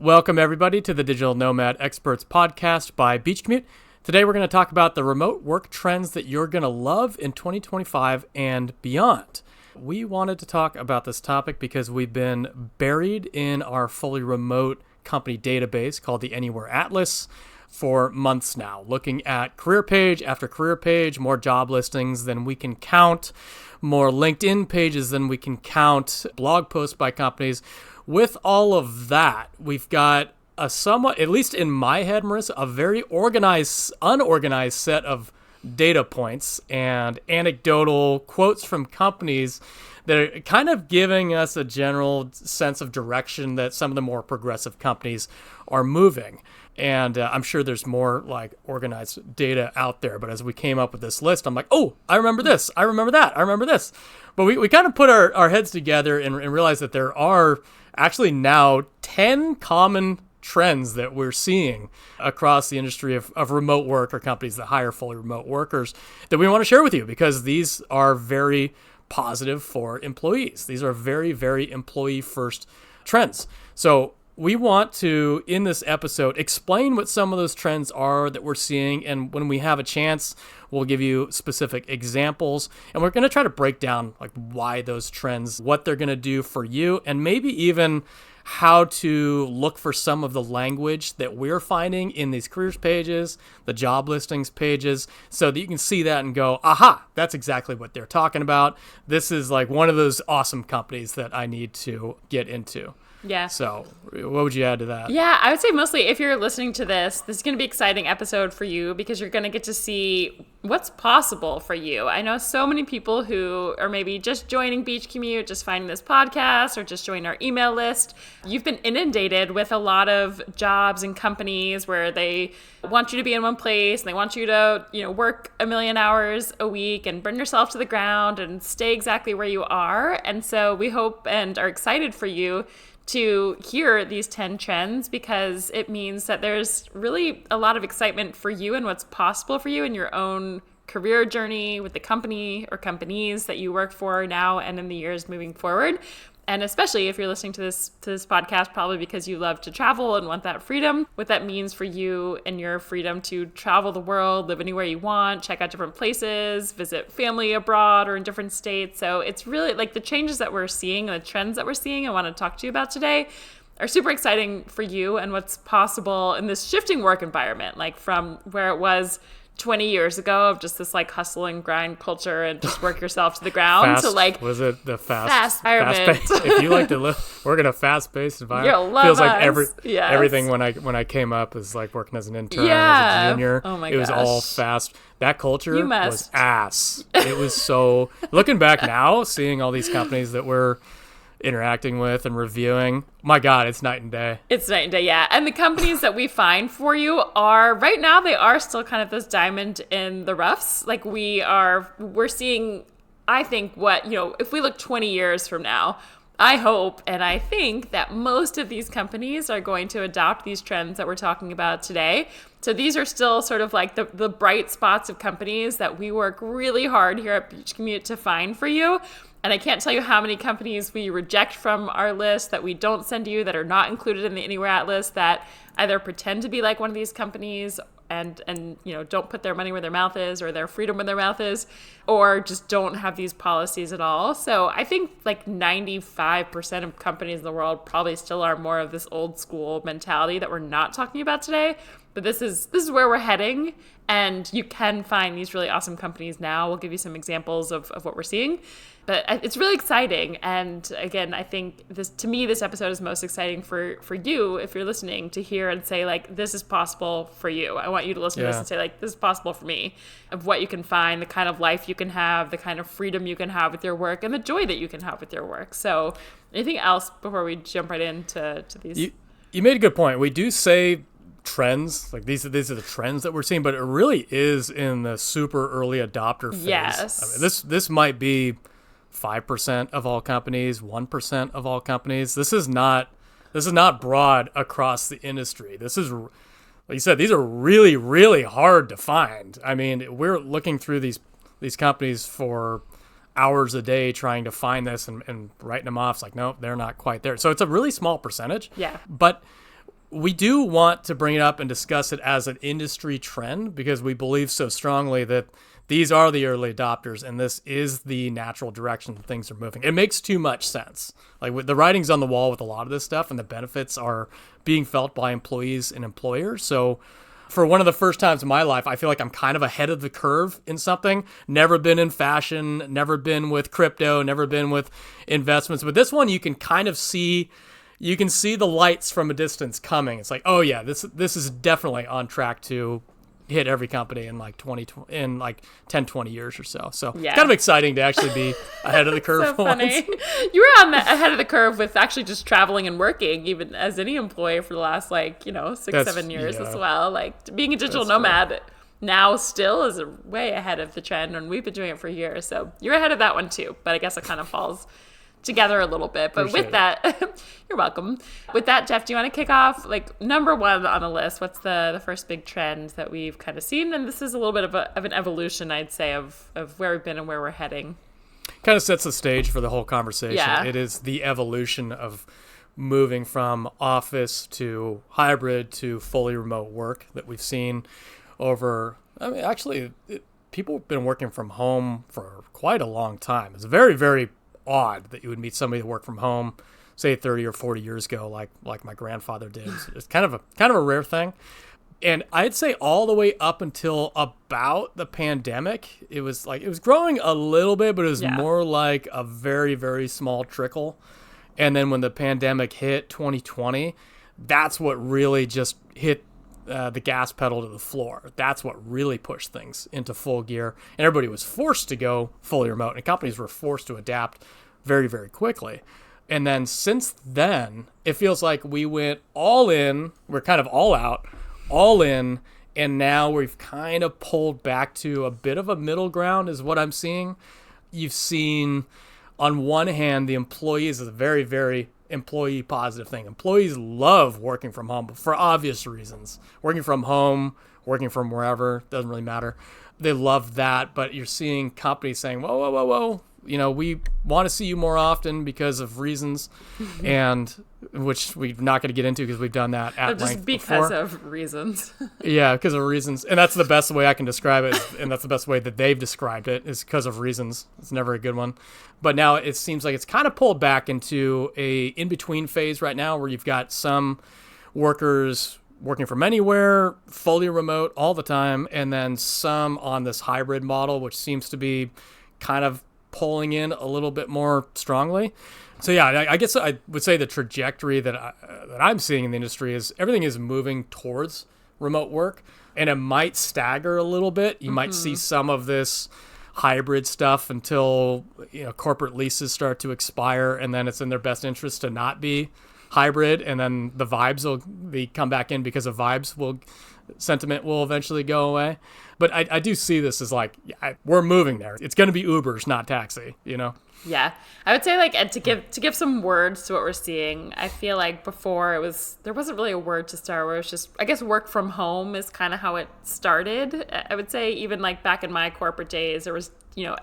Welcome, everybody, to the Digital Nomad Experts Podcast by Beach Commute. Today, we're going to talk about the remote work trends that you're going to love in 2025 and beyond. We wanted to talk about this topic because we've been buried in our fully remote company database called the Anywhere Atlas for months now, looking at career page after career page, more job listings than we can count, more LinkedIn pages than we can count, blog posts by companies. With all of that, we've got a somewhat, at least in my head, Marisa, a very unorganized set of data points and anecdotal quotes from companies that are kind of giving us a general sense of direction that some of the more progressive companies are moving. And I'm sure there's more like organized data out there. But as we came up with this list, I'm like, oh, I remember this. I remember that. I remember this. But we kind of put our heads together and realized that there are actually now 10 common trends that we're seeing across the industry of remote work or companies that hire fully remote workers that we want to share with you because these are very positive for employees. These are very, very employee-first trends. So we want to, in this episode, explain what some of those trends are that we're seeing. And when we have a chance, we'll give you specific examples. And we're going to try to break down like why those trends, what they're going to do for you, and maybe even how to look for some of the language that we're finding in these careers pages, the job listings pages, so that you can see that and go, aha, that's exactly what they're talking about. This is like one of those awesome companies that I need to get into. Yeah. So what would you add to that? Yeah, I would say mostly if you're listening to this is going to be an exciting episode for you because you're going to get to see what's possible for you. I know so many people who are maybe just joining Beach Commute, just finding this podcast, or just joining our email list. You've been inundated with a lot of jobs and companies where they want you to be in one place and they want you to, work 1 million hours a week and burn yourself to the ground and stay exactly where you are. And so we hope and are excited for you to hear these 10 trends because it means that there's really a lot of excitement for you and what's possible for you in your own career journey with the company or companies that you work for now and in the years moving forward. And especially if you're listening to this podcast, probably because you love to travel and want that freedom, what that means for you and your freedom to travel the world, live anywhere you want, check out different places, visit family abroad or in different states. So it's really like the changes that we're seeing, the trends that we're seeing I want to talk to you about today are super exciting for you and what's possible in this shifting work environment, like from where it was 20 years ago of just this like hustle and grind culture and just work yourself to the ground to like was it the fast environment? If you like to work in a fast-paced environment, you'll love feels us. Like Yes. everything when I came up is like working as an intern, Yeah. as a junior. Oh my it was gosh. all fast. That culture You was must. ass. It was so. Looking back now, seeing all these companies that we're interacting with and reviewing, my God, it's night and day. It's night and day, yeah. And the companies that we find for you are, right now, they are still kind of this diamond in the roughs. Like we're seeing, I think if we look 20 years from now, I hope and I think that most of these companies are going to adopt these trends that we're talking about today. So these are still sort of like the bright spots of companies that we work really hard here at Beach Commute to find for you. And I can't tell you how many companies we reject from our list that we don't send you, that are not included in the Anywhere Atlas, that either pretend to be like one of these companies and don't put their money where their mouth is or their freedom where their mouth is, or just don't have these policies at all. So I think like 95% of companies in the world probably still are more of this old school mentality that we're not talking about today. But this is where we're heading, and you can find these really awesome companies now. We'll give you some examples of what we're seeing. But it's really exciting. And again, I think this episode is most exciting for you if you're listening to hear and say, like, this is possible for you. I want you to listen to this and say, like, this is possible for me, of what you can find, the kind of life you can have, the kind of freedom you can have with your work, and the joy that you can have with your work. So anything else before we jump right into these? You made a good point. We do say trends, like these are the trends that we're seeing, but it really is in the super early adopter phase. Yes. I mean, this might be 5% of all companies, 1% of all companies. This is not broad across the industry. This is, like you said, these are really, really hard to find. I mean, we're looking through these companies for hours a day trying to find this and writing them off. It's like, no, they're not quite there. So it's a really small percentage. Yeah. But we do want to bring it up and discuss it as an industry trend because we believe so strongly that these are the early adopters and this is the natural direction that things are moving. It makes too much sense. Like the writing's on the wall with a lot of this stuff, and the benefits are being felt by employees and employers. So for one of the first times in my life, I feel like I'm kind of ahead of the curve in something. Never been in fashion, never been with crypto, never been with investments. But this one, you can kind of see, you can see the lights from a distance coming. It's like, oh yeah, this is definitely on track to hit every company in like 10, 20 years or so. So it's kind of exciting to actually be ahead of the curve. So funny. You were on the ahead of the curve with actually just traveling and working, even as any employee for the last 6-7 years as well. Like being a digital nomad now still is way ahead of the trend, and we've been doing it for years. So you're ahead of that one too, but I guess it kind of falls together a little bit. But with that, you're welcome. With that, Jeff, do you want to kick off number one on the list? What's the first big trend that we've kind of seen? And this is a little bit of an evolution, I'd say, of where we've been and where we're heading. Kind of sets the stage for the whole conversation. Yeah. It is the evolution of moving from office to hybrid to fully remote work that we've seen over, people have been working from home for quite a long time. It's very, very odd that you would meet somebody that worked from home, say 30 or 40 years ago, like my grandfather did. It's kind of a rare thing. And I'd say all the way up until about the pandemic, it was growing a little bit, but it was more like a very, very small trickle. And then when the pandemic hit 2020, that's what really just hit the gas pedal to the floor. That's what really pushed things into full gear. And everybody was forced to go fully remote, and companies were forced to adapt very, very quickly. And then since then, it feels like we went all in. We're kind of all out, all in. And now we've kind of pulled back to a bit of a middle ground is what I'm seeing. You've seen, on one hand, the employees is a very, very employee positive thing. Employees love working from home for obvious reasons. Working from home, working from wherever, doesn't really matter. They love that, but you're seeing companies saying, whoa. We want to see you more often because of reasons, and which we're not going to get into because we've done that at length before. Because of reasons. Yeah, because of reasons. And that's the best way I can describe it, and that's the best way that they've described it, is because of reasons. It's never a good one. But now it seems like it's kind of pulled back into a in-between phase right now where you've got some workers working from anywhere, fully remote all the time, and then some on this hybrid model, which seems to be kind of pulling in a little bit more strongly. So yeah, I guess I would say the trajectory that I'm seeing in the industry is everything is moving towards remote work, and it might stagger a little bit. You might see some of this hybrid stuff until corporate leases start to expire, and then it's in their best interest to not be hybrid, and then the vibes will come back in because of sentiment will eventually go away. But I do see this as we're moving there. It's going to be Ubers, not taxi, Yeah, I would say and to give some words to what we're seeing. I feel like before there wasn't really a word to start where it's just, I guess, work from home is kind of how it started. I would say even back in my corporate days, there was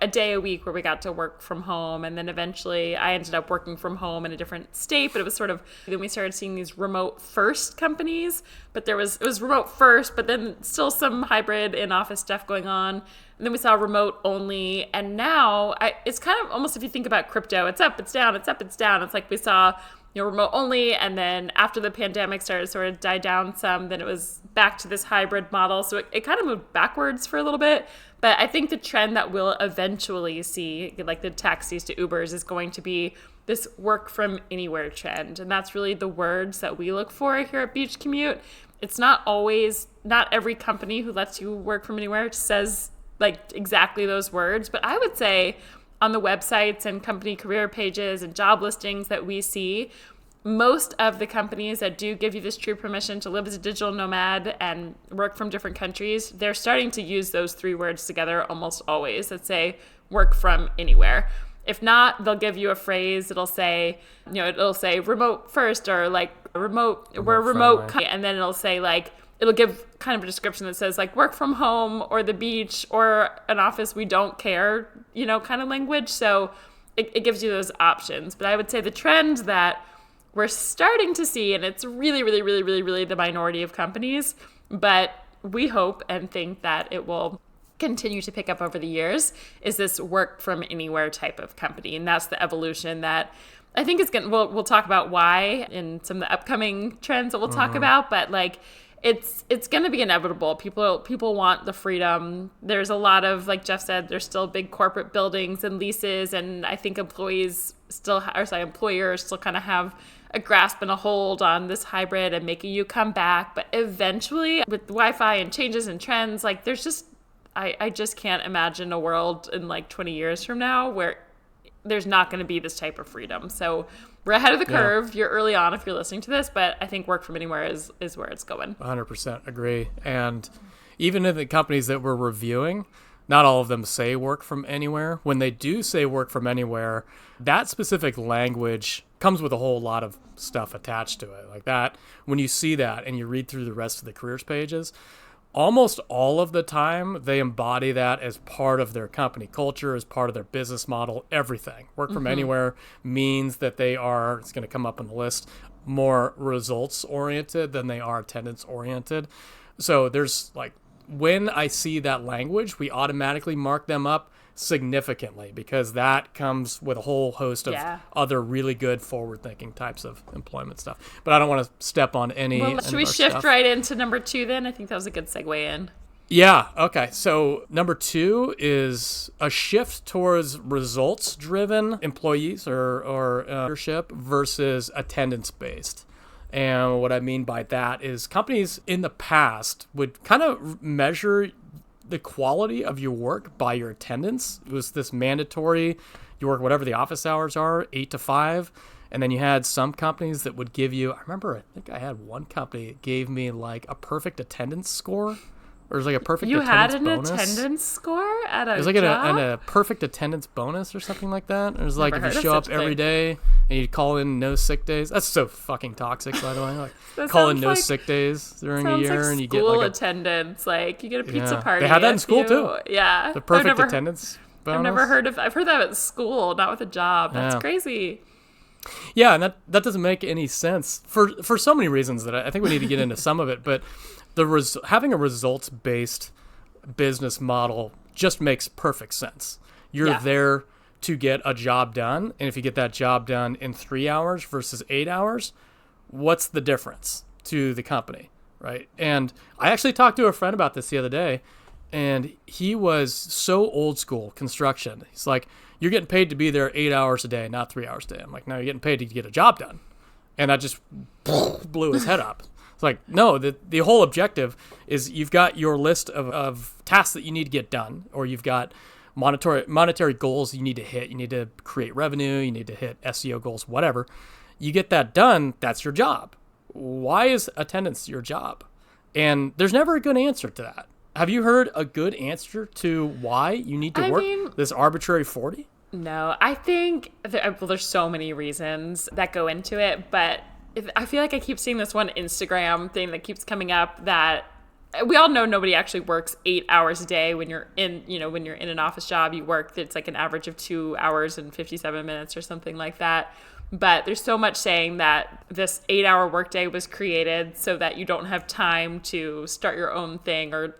a day a week where we got to work from home, and then eventually I ended up working from home in a different state. But it was then we started seeing these remote first companies, but it was remote first, but then still some hybrid in-office stuff going on. And then we saw remote only, and now it's kind of almost, if you think about crypto, it's up, it's down, it's up, it's down. It's like we saw remote only, and then after the pandemic started to sort of die down some, then it was back to this hybrid model. So it kind of moved backwards for a little bit. But I think the trend that we'll eventually see, like the taxis to Ubers, is going to be this work from anywhere trend. And that's really the words that we look for here at Beach Commute. It's not every company who lets you work from anywhere says exactly those words. But I would say on the websites and company career pages and job listings that we see, most of the companies that do give you this true permission to live as a digital nomad and work from different countries, they're starting to use those three words together almost always that say work from anywhere. If not, they'll give you a phrase. It'll say remote first, or we're remote, and then it'll say it'll give kind of a description that says work from home or the beach or an office, we don't care, kind of language. So it gives you those options. But I would say the trend that we're starting to see, and it's really, really, really, really, really the minority of companies, but we hope and think that it will continue to pick up over the years, is this work from anywhere type of company. And that's the evolution that I think is going to, we'll talk about why in some of the upcoming trends that we'll talk about, but like it's going to be inevitable. People want the freedom. There's a lot of, like Jeff said, there's still big corporate buildings and leases, and I think employers still kind of have a grasp and a hold on this hybrid and making you come back. But eventually with Wi-Fi and changes and trends, like there's just, I just can't imagine a world in like 20 years from now where there's not going to be this type of freedom. So we're ahead of the curve. You're early on if you're listening to this, but I think work from anywhere is where it's going. 100% agree. And even in the companies that we're reviewing, not all of them say work from anywhere. When they do say work from anywhere, that specific language comes with a whole lot of stuff attached to it. Like that, when you see that and you read through the rest of the careers pages, almost all of the time they embody that as part of their company culture, as part of their business model, everything. Work from anywhere means that they are, it's going to come up on the list, more results oriented than they are attendance oriented. So there's like, when I see that language, we automatically mark them up significantly because that comes with a whole host of other really good forward-thinking types of employment stuff. But I don't want to step on any. Well, should we shift right into number 2 then? I think that was a good segue in. Yeah. Okay. So number 2 is a shift towards results-driven employees or leadership versus attendance-based. And what I mean by that is companies in the past would kind of measure the quality of your work by your attendance. It was this mandatory, you work whatever the office hours are, 8 to 5. And then you had some companies that would give you, I think I had one company that gave me like a perfect attendance score. Or it was like a perfect attendance bonus. You had an attendance score at a job? It was like a perfect attendance bonus or something like that. It was like if you show up every day and you call in no sick days. That's so fucking toxic, by the way. Like call in no sick days during a year and you get like attendance. Like you get a pizza party. They had that in school too. Yeah. The perfect attendance bonus. I've heard that at school, not with a job. That's crazy. Yeah, and that doesn't make any sense for so many reasons that I think we need to get into some of it, but having a results-based business model just makes perfect sense. You're there to get a job done, and if you get that job done in 3 hours versus 8 hours, what's the difference to the company, right? And I actually talked to a friend about this the other day, and he was so old school construction. He's like, you're getting paid to be there 8 hours a day, not 3 hours a day. I'm like, no, you're getting paid to get a job done. And that just blew his head up. It's like, no, the whole objective is you've got your list of tasks that you need to get done, or you've got monetary goals you need to hit. You need to create revenue. You need to hit SEO goals, whatever. You get that done, that's your job. Why is attendance your job? And there's never a good answer to that. Have you heard a good answer to why you need to work this arbitrary 40? No, I think there's so many reasons that go into it, but I feel like I keep seeing this one Instagram thing that keeps coming up that we all know nobody actually works 8 hours a day. When you're in an office job, you work, it's like an average of 2 hours and 57 minutes or something like that. But there's so much saying that this 8-hour workday was created so that you don't have time to start your own thing or,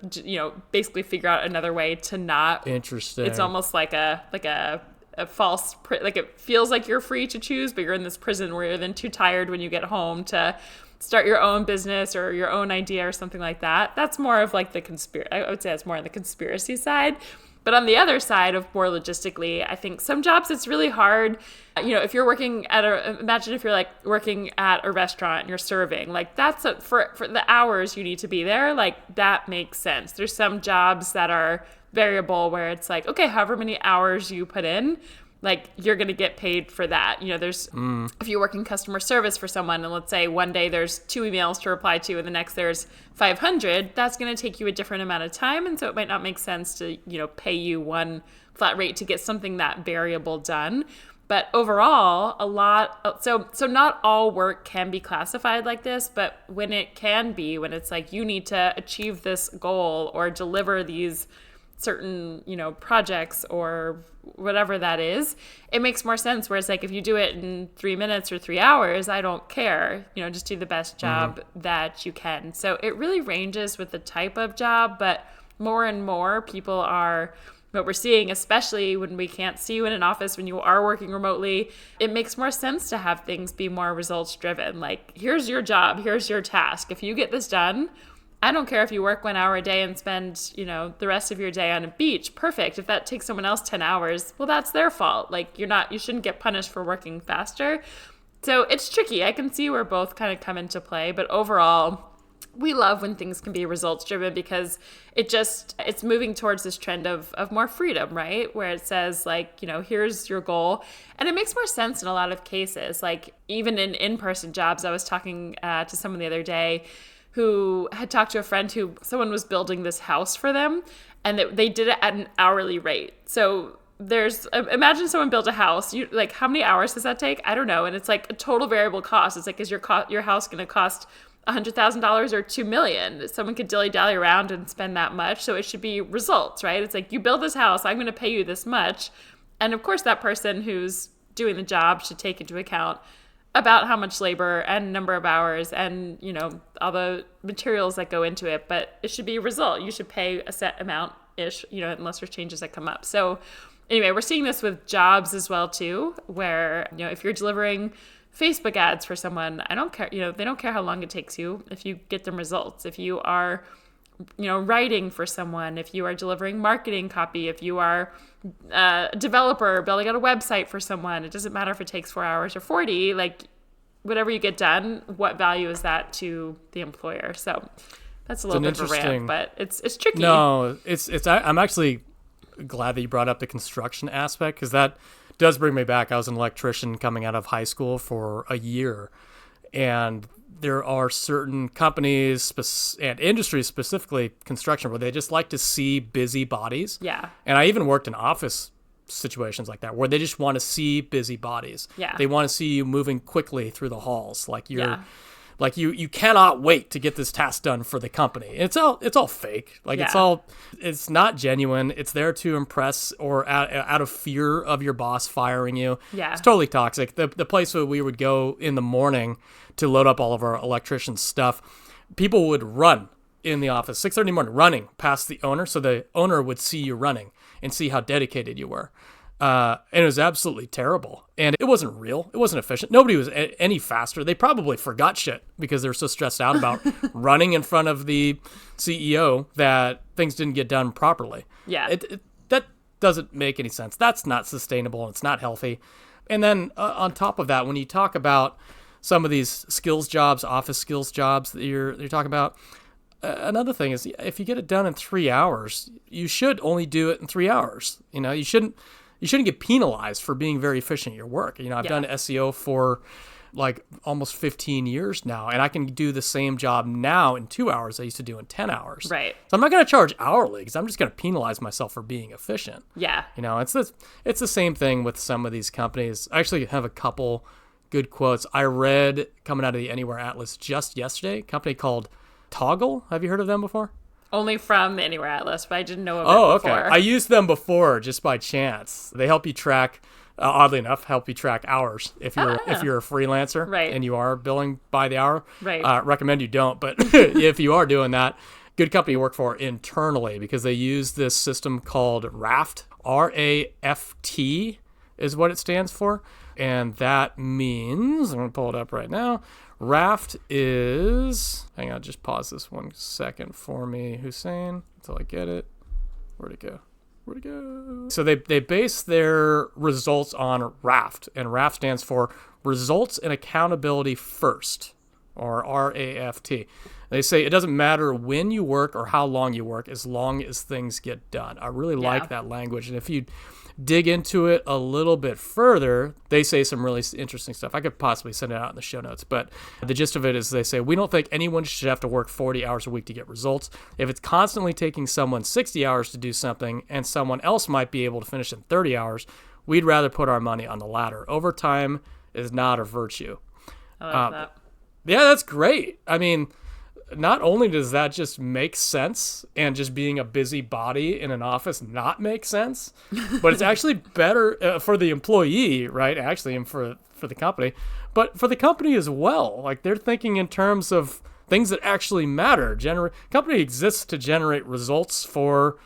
basically figure out another way to not. Interesting. It's almost like a false, like it feels like you're free to choose, but you're in this prison where you're then too tired when you get home to start your own business or your own idea or something like that. That's more of like the I would say that's more on the conspiracy side. But on the other side of more logistically, I think some jobs it's really hard. If you're working imagine if you're like working at a restaurant and you're serving, like that's for the hours you need to be there, like that makes sense. There's some jobs that are variable where it's like, okay, however many hours you put in, like you're going to get paid for that. There's, if you're working customer service for someone and let's say one day there's 2 emails to reply to and the next there's 500, that's going to take you a different amount of time. And so it might not make sense to, pay you one flat rate to get something that variable done. But overall, so not all work can be classified like this, but when it can be, when it's like you need to achieve this goal or deliver these certain, projects or whatever that is, it makes more sense. Whereas like if you do it in 3 minutes or 3 hours, I don't care, just do the best job that you can. So it really ranges with the type of job, but more and more people are, what we're seeing, especially when we can't see you in an office, when you are working remotely, it makes more sense to have things be more results driven. Like, here's your job, here's your task. If you get this done, I don't care if you work 1 hour a day and spend, the rest of your day on a beach. Perfect. If that takes someone else 10 hours, well, that's their fault. Like, you shouldn't get punished for working faster. So it's tricky. I can see where both kind of come into play, but overall, we love when things can be results driven because it's moving towards this trend of more freedom, right? Where it says like, here's your goal. And it makes more sense in a lot of cases. Like even in in-person jobs, I was talking to someone the other day who had talked to a friend who someone was building this house for them and they did it at an hourly rate. So imagine someone built a house. Like how many hours does that take? I don't know. And it's like a total variable cost. It's like, is your house going to cost $100,000 or $2 million? Someone could dilly-dally around and spend that much. So it should be results, right? It's like, you build this house, I'm going to pay you this much. And of course, that person who's doing the job should take into account about how much labor and number of hours and, all the materials that go into it. But it should be a result. You should pay a set amount-ish, unless there's changes that come up. So anyway, we're seeing this with jobs as well, too, where, if you're delivering Facebook ads for someone, I don't care, they don't care how long it takes you if you get them results. If you are, writing for someone, if you are delivering marketing copy, if you are a developer building out a website for someone, it doesn't matter if it takes 4 hours or 40, like whatever you get done, what value is that to the employer? So that's a little bit of a rant, but it's tricky. No, I'm actually glad that you brought up the construction aspect because that does bring me back. I was an electrician coming out of high school for a year, and there are certain companies and industries, specifically construction, where they just like to see busy bodies. Yeah. And I even worked in office situations like that where they just want to see busy bodies. Yeah. They want to see you moving quickly through the halls. Like you cannot wait to get this task done for the company. It's all fake. Like it's not genuine. It's there to impress or out of fear of your boss firing you. Yeah. It's totally toxic. The place where we would go in the morning to load up all of our electrician stuff, people would run in the office, 6:30 in the morning, running past the owner. So the owner would see you running and see how dedicated you were. And it was absolutely terrible. And it wasn't real. It wasn't efficient. Nobody was any faster. They probably forgot shit because they were so stressed out about running in front of the CEO that things didn't get done properly. Yeah. That doesn't make any sense. That's not sustainable. It's not healthy. And then on top of that, when you talk about some of these skills jobs, office skills jobs that you're talking about, another thing is if you get it done in 3 hours, you should only do it in 3 hours. You shouldn't get penalized for being very efficient at your work. I've done SEO for like almost 15 years now, and I can do the same job now in 2 hours I used to do in 10 hours. Right. So I'm not going to charge hourly because I'm just going to penalize myself for being efficient. Yeah. It's the same thing with some of these companies. I actually have a couple good quotes. I read coming out of the Anywhere Atlas just yesterday, a company called Toggle. Have you heard of them before? Only from the Anywhere Atlas, but I didn't know of it before. Okay. I used them before just by chance. They help you track, oddly enough, hours if you're a freelancer, right, and you are billing by the hour. Right. Recommend you don't, but if you are doing that, good company to work for internally because they use this system called RAFT. RAFT is what it stands for, and that means I'm going to pull it up right now. RAFT is, hang on, just pause this 1 second for me, Hussein, until I get it. Where'd it go? So they base their results on RAFT, and RAFT stands for Results and Accountability First, or RAFT. They say it doesn't matter when you work or how long you work as long as things get done. I really like that language, and if you dig into it a little bit further, they say some really interesting stuff. I could possibly send it out in the show notes, but the gist of it is they say, we don't think anyone should have to work 40 hours a week to get results. If it's constantly taking someone 60 hours to do something and someone else might be able to finish in 30 hours, we'd rather put our money on the latter. Overtime is not a virtue. I like that. Yeah, that's great. I mean, not only does that just make sense and just being a busy body in an office not make sense, but it's actually better for the employee, right? Actually, and for the company, but for the company as well. Like they're thinking in terms of things that actually matter. Company exists to generate results for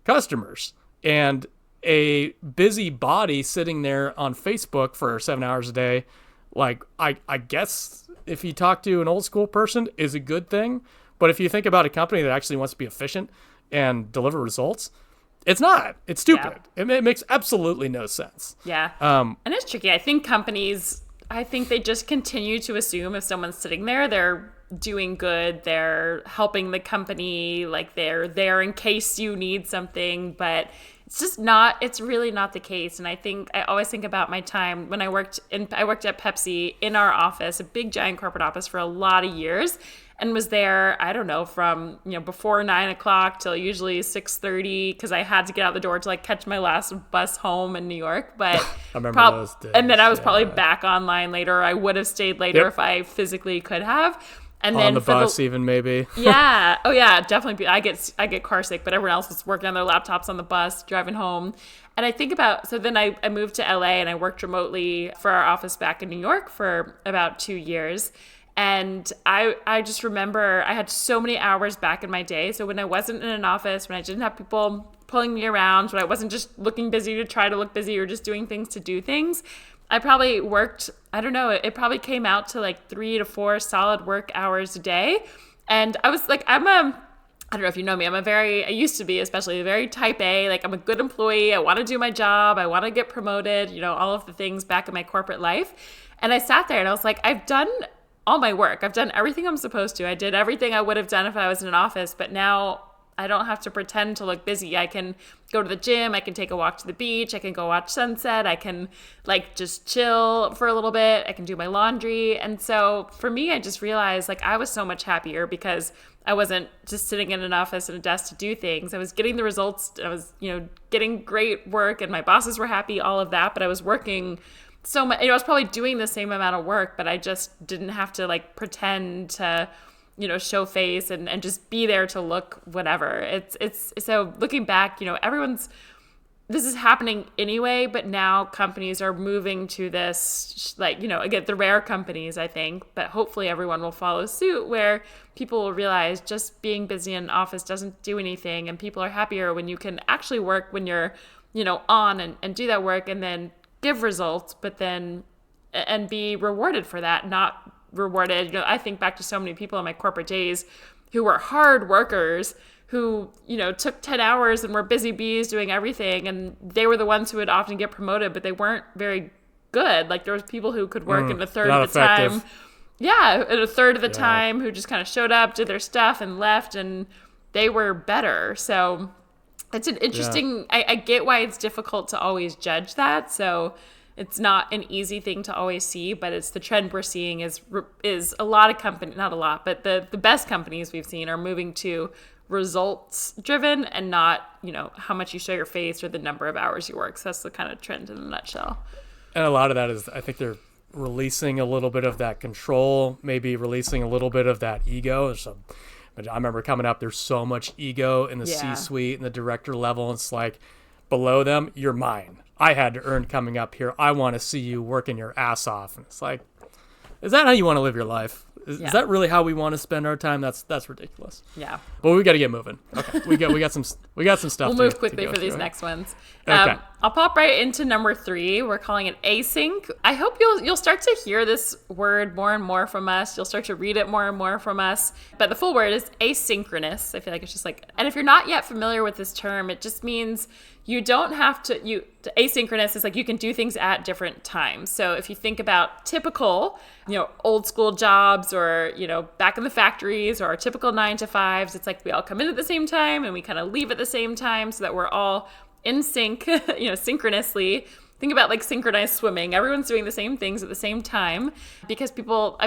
customers, and a busy body sitting there on Facebook for 7 hours a day, like I guess if you talk to an old school person, is a good thing. But if you think about a company that actually wants to be efficient and deliver results, it's not. It's stupid. Yeah. It makes absolutely no sense. Yeah. And it's tricky. I think companies, they just continue to assume if someone's sitting there, they're doing good, they're helping the company, like they're there in case you need something, but it's really not the case. And I always think about my time when I worked at Pepsi in our office, a big giant corporate office for a lot of years, and was there, I don't know, from, before 9:00 till usually 6:30, because I had to get out the door to like catch my last bus home in New York. But I remember those days. And then I was probably back online later. I would have stayed later if I physically could have. And on then the bus even maybe. Yeah. Oh yeah, definitely. I get car sick, but everyone else was working on their laptops on the bus, driving home. And I think about, so then I moved to LA and I worked remotely for our office back in New York for about 2 years. And I just remember I had so many hours back in my day. So when I wasn't in an office, when I didn't have people pulling me around, when I wasn't just looking busy to try to look busy or just doing things to do things, I probably worked, I don't know, it probably came out to like 3 to 4 solid work hours a day. And I was like, I don't know if you know me, I used to be especially very type A, like I'm a good employee, I want to do my job, I want to get promoted, all of the things back in my corporate life. And I sat there and I was like, I've done all my work. I've done everything I'm supposed to. I did everything I would have done if I was in an office, but now I don't have to pretend to look busy. I can go to the gym. I can take a walk to the beach. I can go watch sunset. I can like just chill for a little bit. I can do my laundry. And so for me, I just realized like I was so much happier because I wasn't just sitting in an office and a desk to do things. I was getting the results. I was, getting great work and my bosses were happy, all of that. But I was working so much. I was probably doing the same amount of work, but I just didn't have to like pretend to show face and just be there to look whatever. It's so looking back, this is happening anyway, but now companies are moving to this, like, again, the rare companies, I think, but hopefully everyone will follow suit where people will realize just being busy in an office doesn't do anything. And people are happier when you can actually work when you're, on and do that work and then give results, but then, and be rewarded for that, not rewarded. I think back to so many people in my corporate days who were hard workers who, took 10 hours and were busy bees doing everything. And they were the ones who would often get promoted, but they weren't very good. Like there was people who could work in a third of the time. Yeah. In a third of the time who just kind of showed up, did their stuff and left, and they were better. So it's an interesting, I get why it's difficult to always judge that. So it's not an easy thing to always see, but it's the trend we're seeing is a lot of companies, not a lot, but the best companies we've seen are moving to results driven and not, how much you show your face or the number of hours you work. So that's the kind of trend in a nutshell. And a lot of that is, I think they're releasing a little bit of that control, maybe releasing a little bit of that ego. But I remember coming up, there's so much ego in the C-suite and the director level. It's like below them, you're mine. I had to earn coming up here. I want to see you working your ass off. And it's like, is that how you want to live your life? Is that really how we want to spend our time? That's ridiculous. Yeah. But we got to get moving. Okay. We got some stuff. We'll move quickly for these next ones. Okay. I'll pop right into number 3. We're calling it async. I hope you'll start to hear this word more and more from us. You'll start to read it more and more from us. But the full word is asynchronous. I feel like it's just like, and if you're not yet familiar with this term, it just means you don't have to, asynchronous is like you can do things at different times. So if you think about typical, old school jobs or, back in the factories or our typical 9 to 5s, it's like we all come in at the same time and we kind of leave at the same time so that we're all in sync, synchronously. Think about like synchronized swimming. Everyone's doing the same things at the same time because people,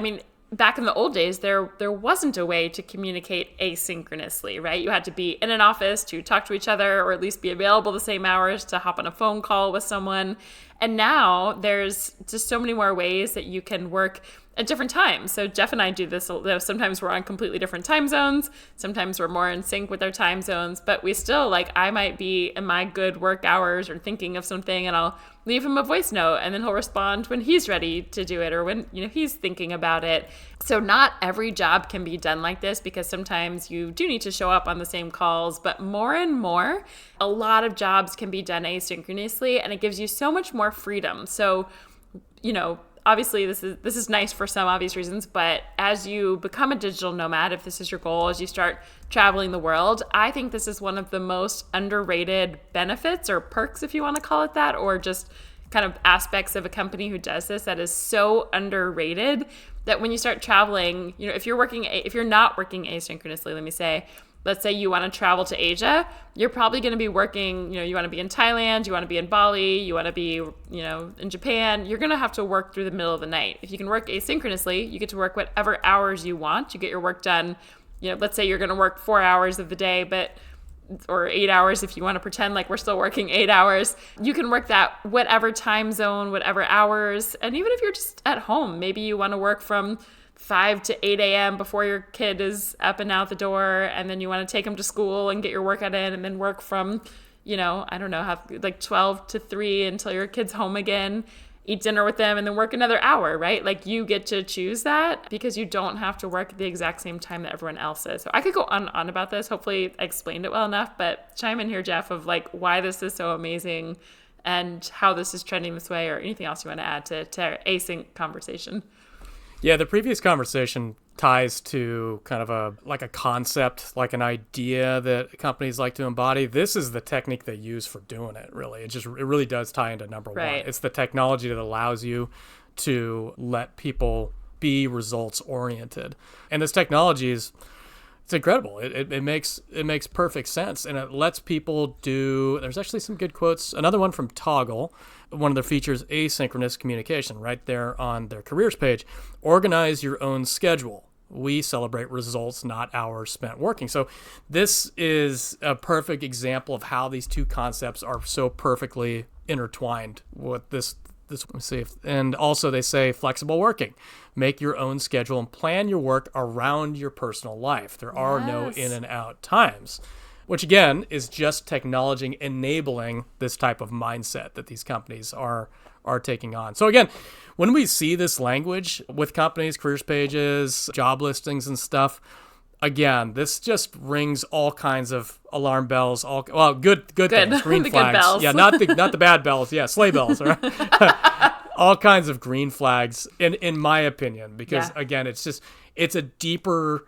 back in the old days, there wasn't a way to communicate asynchronously, right? You had to be in an office to talk to each other or at least be available the same hours to hop on a phone call with someone. And now there's just so many more ways that you can work at different times. So Jeff and I do this. Sometimes we're on completely different time zones. Sometimes we're more in sync with our time zones, but we still, like, I might be in my good work hours or thinking of something, and I'll leave him a voice note, and then he'll respond when he's ready to do it or when, he's thinking about it. So not every job can be done like this, because sometimes you do need to show up on the same calls, but more and more, a lot of jobs can be done asynchronously, and it gives you so much more freedom. So, obviously this is nice for some obvious reasons, but as you become a digital nomad, if this is your goal, as you start traveling the world, I think this is one of the most underrated benefits or perks, if you want to call it that, or just kind of aspects of a company who does this that is so underrated, that when you start traveling, if you're not working asynchronously, let's say you want to travel to Asia, you're probably going to be working, you want to be in Thailand, you want to be in Bali, you want to be, in Japan, you're going to have to work through the middle of the night. If you can work asynchronously, you get to work whatever hours you want. You get your work done. Let's say you're going to work 4 hours of the day, or 8 hours if you want to pretend like we're still working 8 hours. You can work that whatever time zone, whatever hours. And even if you're just at home, maybe you want to work from 5 to 8 a.m. before your kid is up and out the door, and then you want to take them to school and get your workout in, and then work from, have like 12 to 3 until your kid's home again, eat dinner with them, and then work another hour, right? Like, you get to choose that because you don't have to work at the exact same time that everyone else is. So I could go on and on about this. Hopefully I explained it well enough, but chime in here, Jeff, of like why this is so amazing and how this is trending this way, or anything else you want to add to our async conversation. Yeah, the previous conversation ties to kind of a concept, like an idea that companies like to embody. This is the technique they use for doing it, really. It really does tie into number one. It's the technology that allows you to let people be results oriented. And this technology it's incredible. It makes perfect sense, and it lets people do. There's actually some good quotes. Another one from Toggle. One of their features, asynchronous communication, right there on their careers page. Organize your own schedule. We celebrate results, not hours spent working. So this is a perfect example of how these two concepts are so perfectly intertwined with this. Let me see. And also they say flexible working. Make your own schedule and plan your work around your personal life. There are no in and out times, which again is just technology enabling this type of mindset that these companies are taking on. So again, when we see this language with companies, careers pages, job listings and stuff, again, this just rings all kinds of alarm bells. Good things, green flags. Good bells. Yeah, not the bad bells. Yeah, sleigh bells. Right? All kinds of green flags, in my opinion, because again, it's a deeper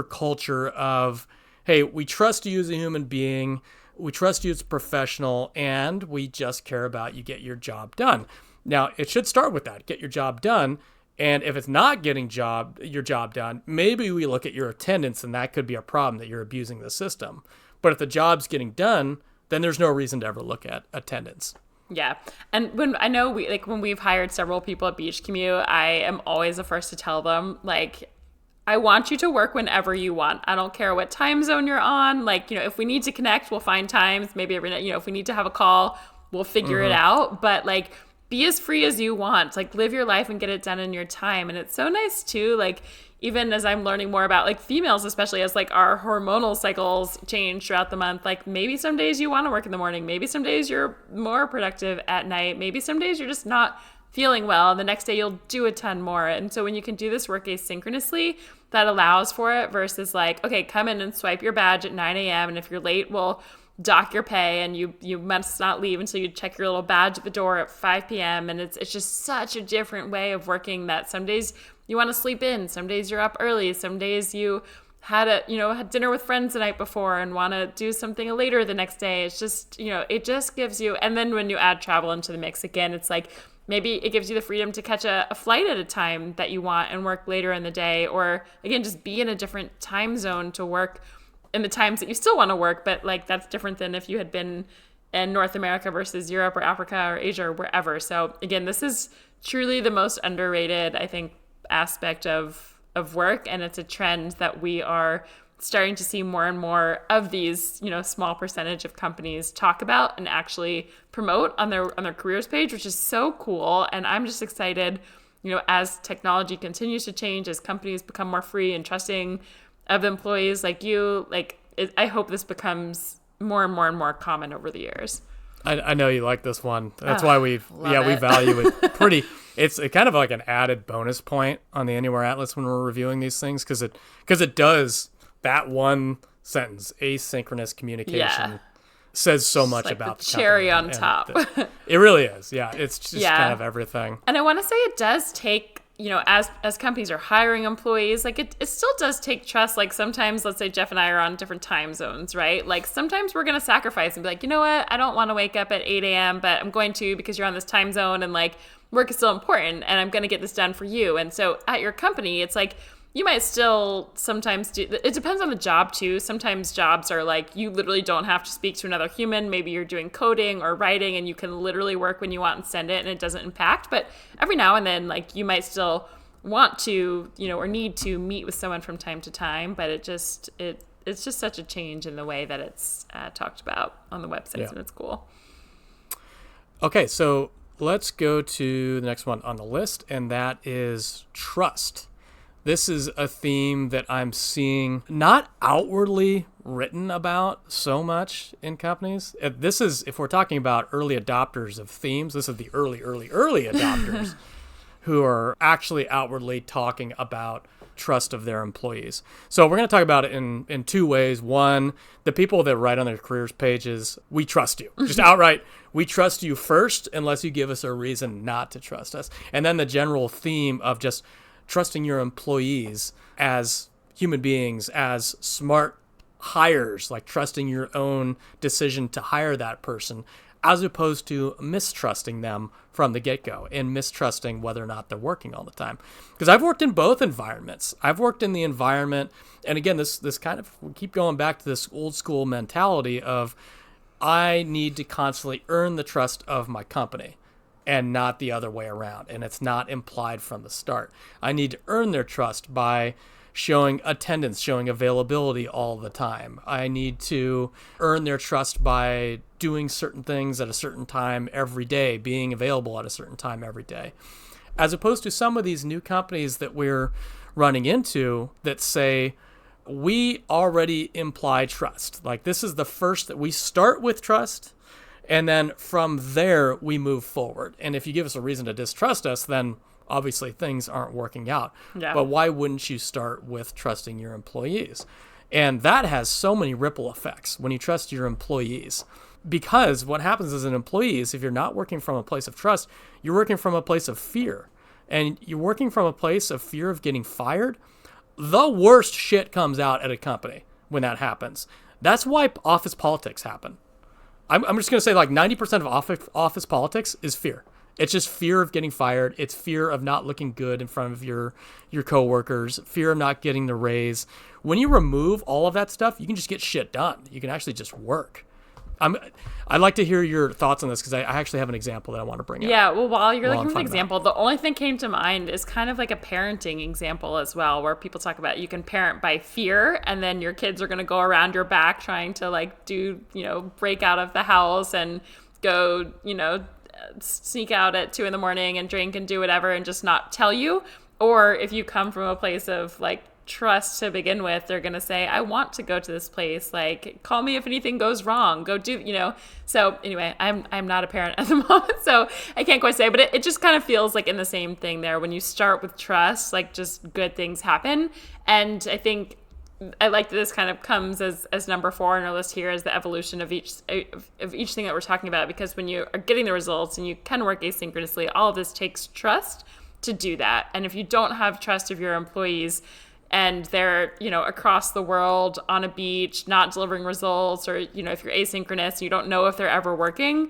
culture of, hey, we trust you as a human being, we trust you as a professional, and we just care about you get your job done. Now, it should start with that, get your job done. And if it's not getting your job done, maybe we look at your attendance, and that could be a problem that you're abusing the system. But if the job's getting done, then there's no reason to ever look at attendance. Yeah. And when we've hired several people at Beach Commute, I am always the first to tell them, like, I want you to work whenever you want. I don't care what time zone you're on. Like, if we need to connect, we'll find times. Maybe every night, if we need to have a call, we'll figure it out. But like, be as free as you want. Like, live your life and get it done in your time. And it's so nice too. Like, even as I'm learning more about like females, especially as like our hormonal cycles change throughout the month, like maybe some days you want to work in the morning. Maybe some days you're more productive at night. Maybe some days you're just not feeling well. And the next day you'll do a ton more. And so when you can do this work asynchronously, that allows for it versus like, okay, come in and swipe your badge at 9 a.m. And if you're late, we'll dock your pay, and you must not leave until you check your little badge at the door at 5 p.m. And it's just such a different way of working that some days you want to sleep in, some days you're up early, some days you had dinner with friends the night before and want to do something later the next day. It's just, it just gives you, and then when you add travel into the mix again, it's like, maybe it gives you the freedom to catch a flight at a time that you want and work later in the day, or again, just be in a different time zone to work in the times that you still want to work. But like, that's different than if you had been in North America versus Europe or Africa or Asia or wherever. So again, this is truly the most underrated, I think, aspect of work. And it's a trend that we are starting to see more and more of these, small percentage of companies talk about and actually promote on their careers page, which is so cool. And I'm just excited, as technology continues to change, as companies become more free and trusting of employees like you, I hope this becomes more and more and more common over the years. I know you like this one. That's why we value it pretty. It's kind of like an added bonus point on the Anywhere Atlas when we're reviewing these things because it does that one sentence, asynchronous communication, says so much like about the cherry on and top. It really is. Yeah, it's just kind of everything. And I want to say it does take, as companies are hiring employees, it still does take trust. Like sometimes, let's say Jeff and I are on different time zones, right? Like sometimes we're going to sacrifice and be like, you know what? I don't want to wake up at 8 a.m., but I'm going to because you're on this time zone and work is still important and I'm going to get this done for you. And so at your company, it's like, you might still sometimes it depends on the job too. Sometimes jobs are you literally don't have to speak to another human. Maybe you're doing coding or writing and you can literally work when you want and send it and it doesn't impact. But every now and then, you might still want to, or need to meet with someone from time to time. But it's just such a change in the way that it's talked about on the websites and it's cool. Okay, so let's go to the next one on the list, and that is trust. This is a theme that I'm seeing not outwardly written about so much in companies. This is, if we're talking about early adopters of themes, this is the early adopters who are actually outwardly talking about trust of their employees. So we're going to talk about it in two ways. One, the people that write on their careers pages, we trust you. Just outright, we trust you first unless you give us a reason not to trust us. And then the general theme of just trusting your employees as human beings, as smart hires, trusting your own decision to hire that person, as opposed to mistrusting them from the get-go and mistrusting whether or not they're working all the time. Because I've worked in both environments. I've worked in the environment, and again, this kind of, we keep going back to this old school mentality of I need to constantly earn the trust of my company and not the other way around. And it's not implied from the start. I need to earn their trust by showing attendance, showing availability all the time. I need to earn their trust by doing certain things at a certain time every day, being available at a certain time every day. As opposed to some of these new companies that we're running into that say, we already imply trust. This is the first that we start with trust, and then from there, we move forward. And if you give us a reason to distrust us, then obviously things aren't working out. Yeah. But why wouldn't you start with trusting your employees? And that has so many ripple effects when you trust your employees. Because what happens as an employee is if you're not working from a place of trust, you're working from a place of fear. And you're working from a place of fear of getting fired. The worst shit comes out at a company when that happens. That's why office politics happen. I'm just going to say 90% of office politics is fear. It's just fear of getting fired. It's fear of not looking good in front of your coworkers, fear of not getting the raise. When you remove all of that stuff, you can just get shit done. You can actually just work. I'd like to hear your thoughts on this because I actually have an example that I want to bring up. Yeah, well, while you're looking for the example, the only thing came to mind is kind of like a parenting example as well, where people talk about you can parent by fear, and then your kids are going to go around your back trying to break out of the house and go, sneak out at 2 a.m. and drink and do whatever and just not tell you. Or if you come from a place of trust to begin with, they're going to say, I want to go to this place. Call me if anything goes wrong. Go do, So anyway, I'm not a parent at the moment, so I can't quite say, but it just kind of feels like in the same thing there. When you start with trust, just good things happen. And I think I like that this kind of comes as number 4 on our list here, is the evolution of each thing that we're talking about, because when you are getting the results and you can work asynchronously, all of this takes trust to do that. And if you don't have trust of your employees, and they're, across the world on a beach, not delivering results, or, if you're asynchronous, you don't know if they're ever working,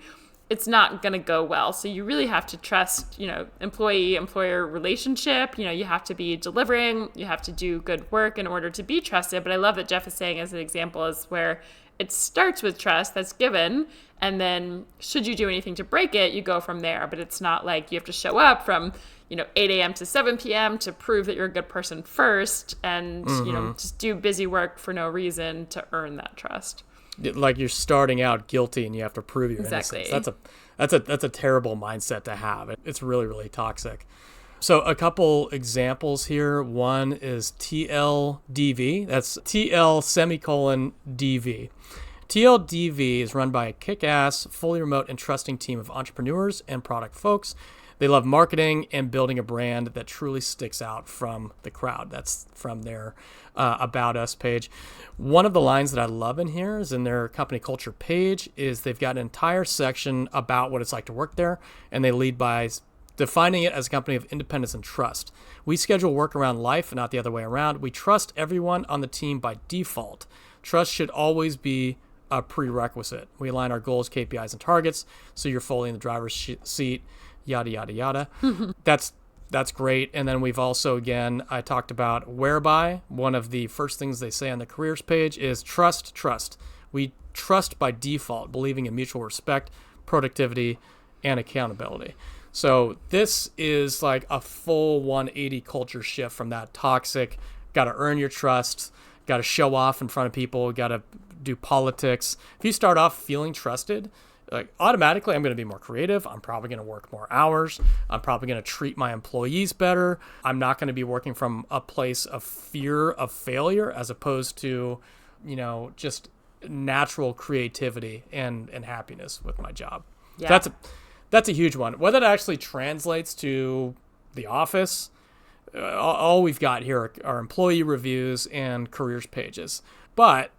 it's not going to go well. So you really have to trust, employee-employer relationship. You have to be delivering, you have to do good work in order to be trusted. But I love that Jeff is saying as an example is where it starts with trust that's given, and then should you do anything to break it, you go from there. But it's not like you have to show up from 8 a.m. to 7 p.m. to prove that you're a good person first, and just do busy work for no reason to earn that trust. Like you're starting out guilty and you have to prove your Exactly. innocence. That's a terrible mindset to have. It's really, really toxic. So a couple examples here. One is TLDV. That's TL semicolon DV. TLDV is run by a kick-ass, fully remote and trusting team of entrepreneurs and product folks. They love marketing and building a brand that truly sticks out from the crowd. That's from their About Us page. One of the lines that I love in here is in their company culture page is they've got an entire section about what it's like to work there, and they lead by defining it as a company of independence and trust. We schedule work around life and not the other way around. We trust everyone on the team by default. Trust should always be a prerequisite. We align our goals, KPIs, and targets so you're fully in the driver's seat, yada, yada, yada. That's great. And then we've also, again, I talked about whereby. One of the first things they say on the careers page is trust. We trust by default, believing in mutual respect, productivity, and accountability. So this is like a full 180 culture shift from that toxic, got to earn your trust, got to show off in front of people, got to do politics. If you start off feeling trusted, like automatically I'm going to be more creative. I'm probably going to work more hours. I'm probably going to treat my employees better. I'm not going to be working from a place of fear of failure as opposed to, just natural creativity and happiness with my job. Yeah. That's a huge one. Whether it actually translates to the office, all we've got here are employee reviews and careers pages. But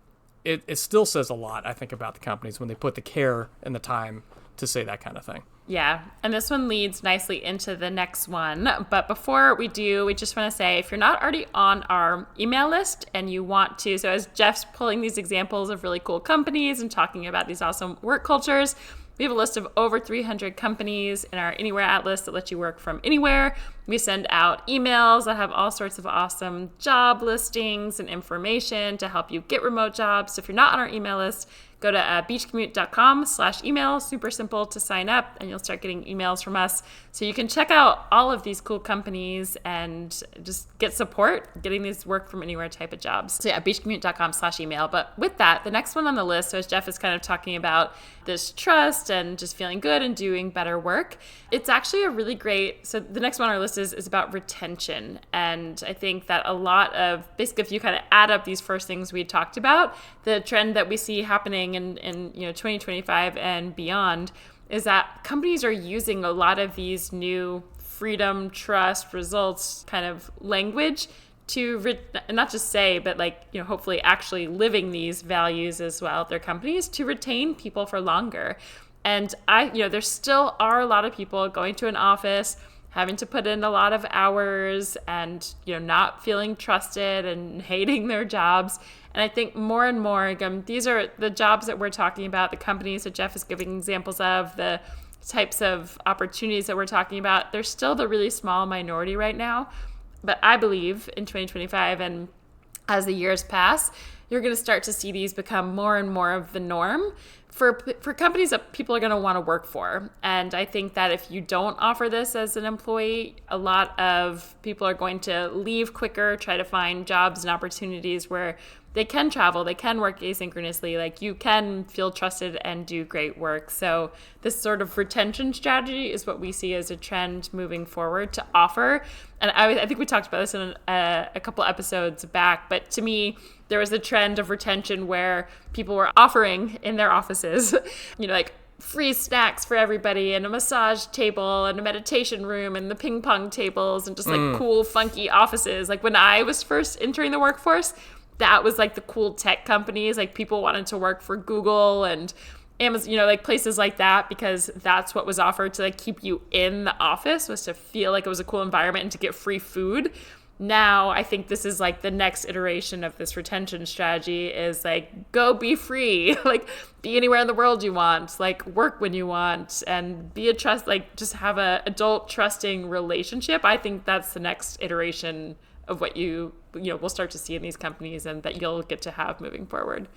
it still says a lot, I think, about the companies when they put the care and the time to say that kind of thing. Yeah, and this one leads nicely into the next one. But before we do, we just want to say, if you're not already on our email list and you want to, so as Jeff's pulling these examples of really cool companies and talking about these awesome work cultures, we have a list of over 300 companies in our Anywhere Atlas that let you work from anywhere. We send out emails that have all sorts of awesome job listings and information to help you get remote jobs. So if you're not on our email list, go to beachcommute.com/email. Super simple to sign up, and you'll start getting emails from us. So you can check out all of these cool companies and just get support getting these work from anywhere type of jobs. So yeah, beachcommute.com/email. But with that, the next one on the list, so as Jeff is kind of talking about this trust and just feeling good and doing better work, it's actually a really great, so the next one on our list is about retention. And I think that a lot of, basically if you kind of add up these first things we talked about, the trend that we see happening in 2025 and beyond is that companies are using a lot of these new freedom, trust, results kind of language to not just say, but hopefully actually living these values as well at their companies to retain people for longer. And there still are a lot of people going to an office, having to put in a lot of hours and, not feeling trusted and hating their jobs. And I think more and more, again, these are the jobs that we're talking about, the companies that Jeff is giving examples of, the types of opportunities that we're talking about. They're still the really small minority right now. But I believe in 2025 and as the years pass, you're going to start to see these become more and more of the norm for companies that people are going to want to work for. And I think that if you don't offer this as an employee, a lot of people are going to leave quicker, try to find jobs and opportunities where they can travel, they can work asynchronously, you can feel trusted and do great work. So this sort of retention strategy is what we see as a trend moving forward to offer. And I think we talked about this in a couple episodes back, but to me, there was a trend of retention where people were offering in their offices, free snacks for everybody and a massage table and a meditation room and the ping pong tables and just cool, funky offices. When I was first entering the workforce, that was the cool tech companies. People wanted to work for Google and Amazon, places like that, because that's what was offered to keep you in the office, was to feel like it was a cool environment and to get free food. Now I think this is the next iteration of this retention strategy is go be free, be anywhere in the world you want, work when you want, and be a trust, just have a adult trusting relationship. I think that's the next iteration of what we'll start to see in these companies and that you'll get to have moving forward.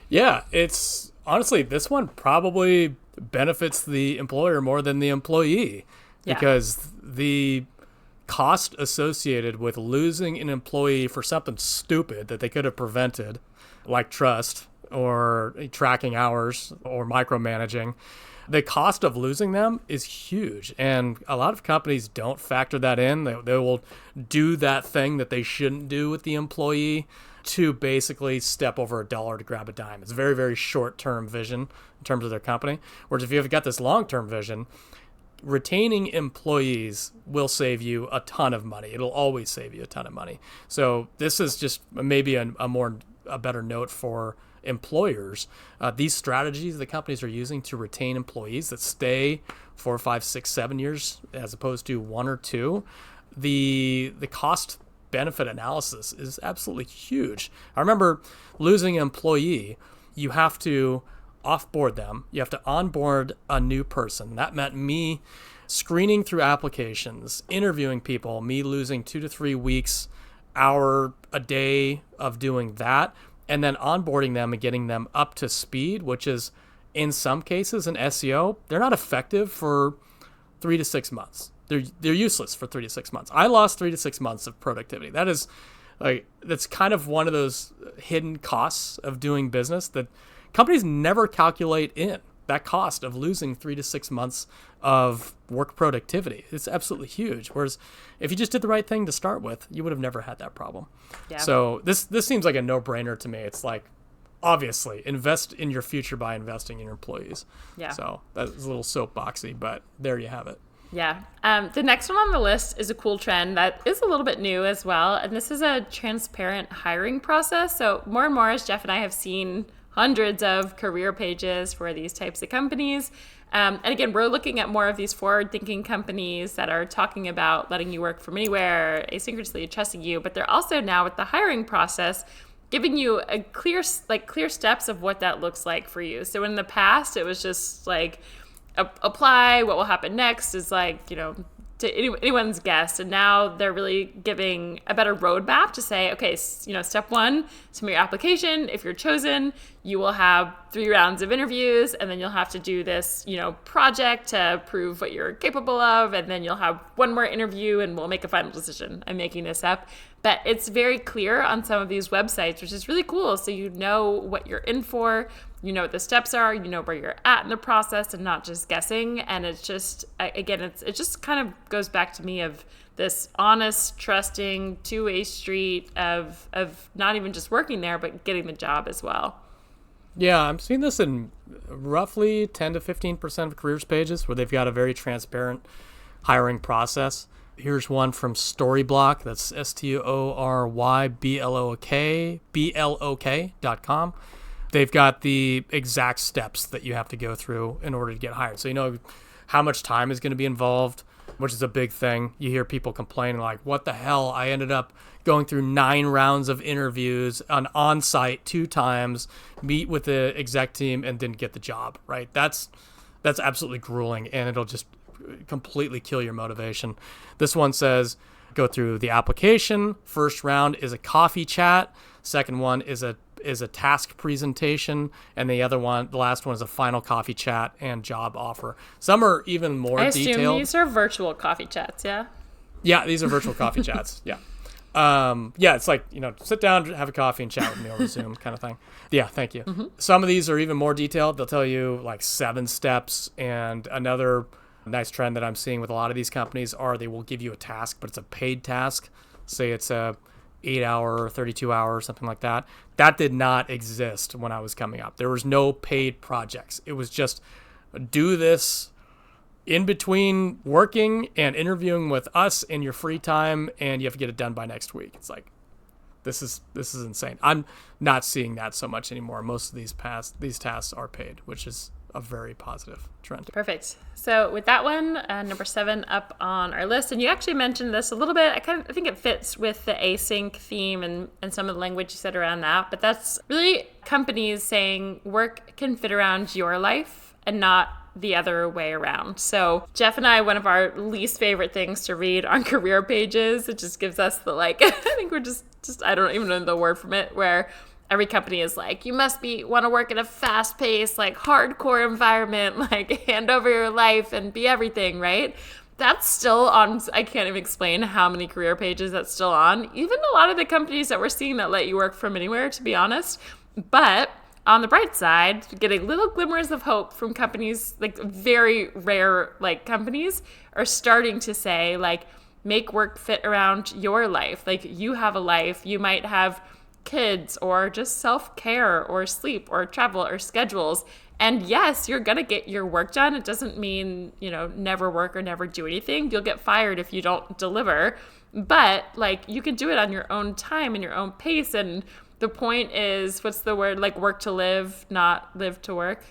Yeah, it's honestly, this one probably benefits the employer more than the employee Yeah. because the cost associated with losing an employee for something stupid that they could have prevented, like trust or tracking hours or micromanaging, the cost of losing them is huge. And a lot of companies don't factor that in. They will do that thing that they shouldn't do with the employee to basically step over a dollar to grab a dime. It's a very, very short-term vision in terms of their company. Whereas if you've got this long-term vision, retaining employees will save you a ton of money. It'll always save you a ton of money. So this is just maybe a better note for employers. These strategies the companies are using to retain employees that stay 4, 5, 6, 7 years as opposed to 1 or 2, the cost benefit analysis is absolutely huge. I remember losing an employee. You have to offboard them. You have to onboard a new person. That meant me screening through applications, interviewing people, me losing 2 to 3 weeks, hour a day of doing that, and then onboarding them and getting them up to speed, which is in some cases in SEO, they're not effective for 3 to 6 months. They're useless for 3 to 6 months. I lost 3 to 6 months of productivity. That's kind of one of those hidden costs of doing business that companies never calculate in. That cost of losing 3 to 6 months of work productivity. It's absolutely huge. Whereas if you just did the right thing to start with, you would have never had that problem. Yeah. So this seems like a no-brainer to me. It's like, obviously, invest in your future by investing in your employees. Yeah. So that's a little soapboxy, but there you have it. Yeah. The next one on the list is a cool trend that is a little bit new as well. And this is a transparent hiring process. So more and more, as Jeff and I have seen hundreds of career pages for these types of companies. And again, we're looking at more of these forward-thinking companies that are talking about letting you work from anywhere, asynchronously, trusting you. But they're also now with the hiring process giving you a clear steps of what that looks like for you. So in the past, it was just like apply. What will happen next is like, to anyone's guess. And now they're really giving a better roadmap to say, okay, step 1, submit your application. If you're chosen, you will have 3 rounds of interviews, and then you'll have to do this, project to prove what you're capable of. And then you'll have 1 more interview and we'll make a final decision. I'm making this up, but it's very clear on some of these websites, which is really cool. So you know what you're in for, you know what the steps are, you know where you're at in the process and not just guessing. And it's just, again, it just kind of goes back to me of this honest, trusting, two-way street of not even just working there, but getting the job as well. Yeah, I'm seeing this in roughly 10 to 15% of careers pages where they've got a very transparent hiring process. Here's one from Storyblock. That's STORYBLOK.com. They've got the exact steps that you have to go through in order to get hired. So you know how much time is going to be involved, which is a big thing. You hear people complaining like, what the hell? I ended up going through 9 rounds of interviews on-site 2 times, meet with the exec team, and didn't get the job, right? That's absolutely grueling, and it'll just completely kill your motivation. This one says, go through the application. First round is a coffee chat. Second one is a task presentation, and the last one is a final coffee chat and job offer. Some are even more detailed. I assume these are virtual coffee chats, yeah? Yeah, these are virtual coffee chats, yeah. It's like, sit down, have a coffee, and chat with me over Zoom kind of thing. Yeah, thank you. Mm-hmm. Some of these are even more detailed. They'll tell you like 7 steps, and another nice trend that I'm seeing with a lot of these companies are they will give you a task, but it's a paid task. Say it's a 8-hour, 32-hour, something like that. That did not exist when I was coming up. There was no paid projects. It was just do this in between working and interviewing with us in your free time, and you have to get it done by next week. It's like, this is insane. I'm not seeing that so much anymore. Most of these tasks are paid, which is a very positive trend. Perfect. So with that one, number 7 up on our list, and you actually mentioned this a little bit. I think it fits with the async theme and some of the language you said around that, but that's really companies saying work can fit around your life and not the other way around. So Jeff and I, one of our least favorite things to read on career pages, it just gives us the I think we're just I don't even know the word from it, where every company is like, you must want to work in a fast paced, like hardcore environment, like hand over your life and be everything, right? That's still on. I can't even explain how many career pages that's still on. Even a lot of the companies that we're seeing that let you work from anywhere, to be honest. But on the bright side, getting little glimmers of hope from companies, like very rare, like companies are starting to say, like, make work fit around your life. Like, you have a life. You might have kids or just self-care or sleep or travel or schedules. And yes, you're going to get your work done. It doesn't mean, never work or never do anything. You'll get fired if you don't deliver. But like, you can do it on your own time and your own pace. And the point is, what's the word? Like, work to live, not live to work.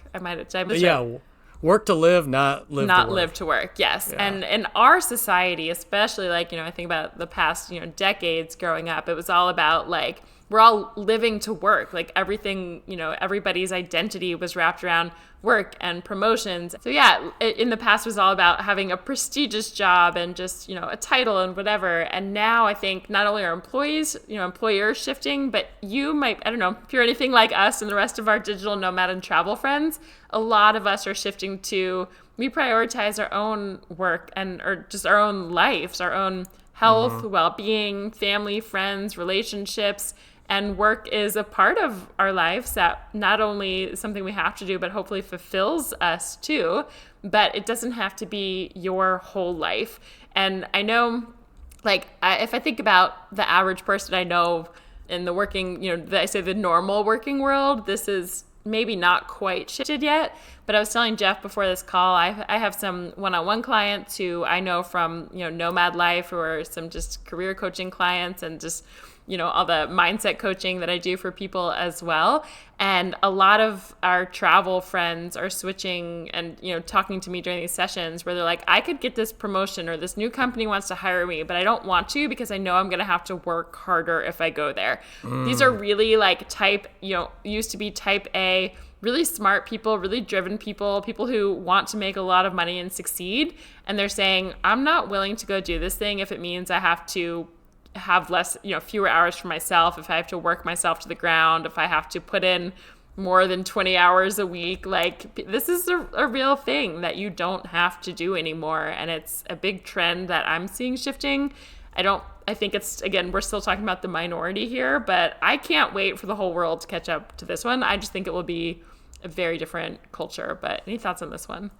Work to live, not live to work. Not live to work, yes. Yeah. And in our society, especially, like, I think about the past, decades growing up, it was all about, like, we're all living to work. Like, everything, everybody's identity was wrapped around work and promotions. So yeah, in the past was all about having a prestigious job and just, a title and whatever. And now I think not only are employers shifting, but you might, I don't know, if you're anything like us and the rest of our digital nomad and travel friends, a lot of us are shifting to, we prioritize our own work or just our own lives, our own health, well-being, family, friends, relationships. And work is a part of our lives that not only is something we have to do, but hopefully fulfills us too. But it doesn't have to be your whole life. And I know, like, if I think about the average person I know in the working, I say the normal working world, this is maybe not quite shifted yet. But I was telling Jeff before this call, I have some one-on-one clients who I know from, Nomad Life, who are some just career coaching clients and just, all the mindset coaching that I do for people as well. And a lot of our travel friends are switching and, talking to me during these sessions where they're like, I could get this promotion or this new company wants to hire me, but I don't want to because I know I'm going to have to work harder if I go there. These are really like used to be type A, really smart people, really driven people who want to make a lot of money and succeed. And they're saying, I'm not willing to go do this thing if it means I have to have less, fewer hours for myself, if I have to work myself to the ground, if I have to put in more than 20 hours a week. Like, this is a real thing that you don't have to do anymore. And it's a big trend that I'm seeing shifting. I think it's, again, we're still talking about the minority here, but I can't wait for the whole world to catch up to this one. I just think it will be a very different culture. But any thoughts on this one?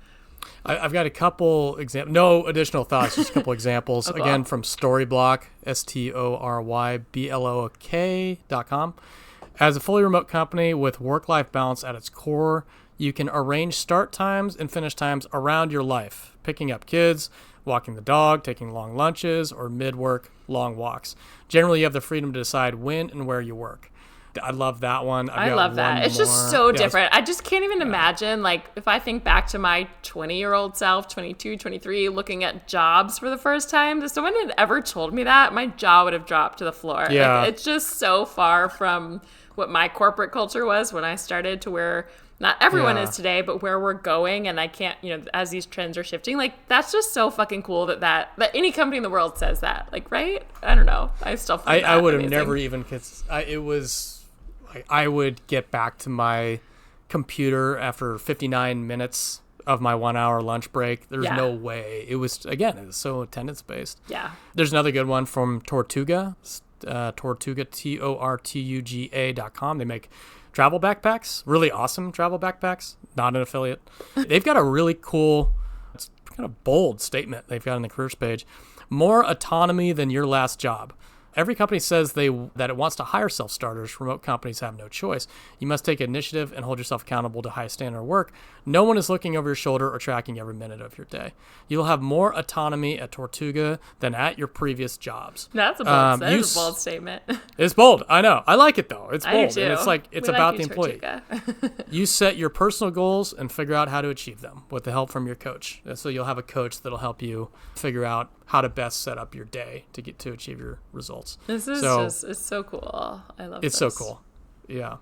I've got a couple examples. No additional thoughts, just a couple examples. Okay. Again, from Storyblock, STORYBLOK.com. As a fully remote company with work-life balance at its core, you can arrange start times and finish times around your life, picking up kids, walking the dog, taking long lunches, or mid-work long walks. Generally, you have the freedom to decide when and where you work. I love that one. I love that. It's just so different. I just can't even imagine, like, if I think back to my 20-year-old self, 22, 23, looking at jobs for the first time, if someone had ever told me that, my jaw would have dropped to the floor. Yeah. Like, it's just so far from what my corporate culture was when I started to where not everyone is today, but where we're going. And I can't, as these trends are shifting, like, that's just so fucking cool that any company in the world says that. Like, right? I don't know. I still find I would have never even I would get back to my computer after 59 minutes of my 1 hour lunch break. There's no way. It was so attendance based. Yeah. There's another good one from Tortuga, Tortuga, TORTUGA.com. They make travel backpacks, really awesome travel backpacks, not an affiliate. They've got a really cool, it's kind of bold statement they've got on the careers page. More autonomy than your last job. Every company says that it wants to hire self-starters. Remote companies have no choice. You must take initiative and hold yourself accountable to high standard work. No one is looking over your shoulder or tracking every minute of your day. You'll have more autonomy at Tortuga than at your previous jobs. That's a bold statement. It's bold. I know. I like it, though. It's bold. I do too. And it's about the employee. You set your personal goals and figure out how to achieve them with the help from your coach. So you'll have a coach that'll help you figure out how to best set up your day to achieve your results. This is it's so cool. I love it. It's so cool. Yeah.